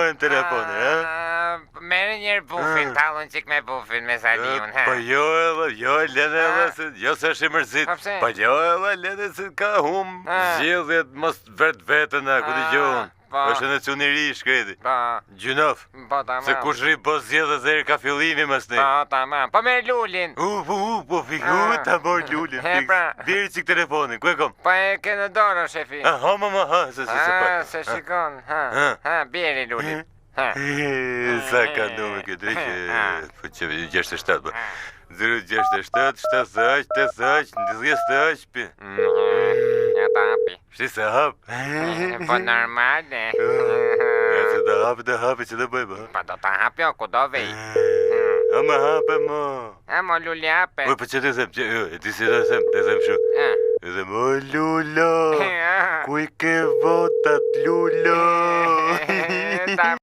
në telefoni, ha? Merë njerë bufin, talon qik me bufin me Saliun, ha? Po jo lene edhe, jo se është i mërzit. Po jo edhe, lene se ka hum zgjedhjet mos vetën, ku t'i gjohën. është edhe që njëri i shkreti. Gjunof. Se kush ri po zgjedhë dhe ka fillimi mës ne. Po merë lullin. Po fiku ta mor lullin. Bjeri qik telefonin, ku e kom? Po e ke në dorë, shefi. Se shikon, bjeri lullin. Sa ka nume këtë drejtë, po që 67, 067, 78, 88, 98, Ja ta hapi. Shti se hap? Po normal, Ja se të hapi që të bëjmë, ha? Po do ta hapi o ku do vej. A më hape, mo. A mo lulli hape. Po që të them, e ti si të them shu. E them, o Lullo, ku i ke votat, Lullo?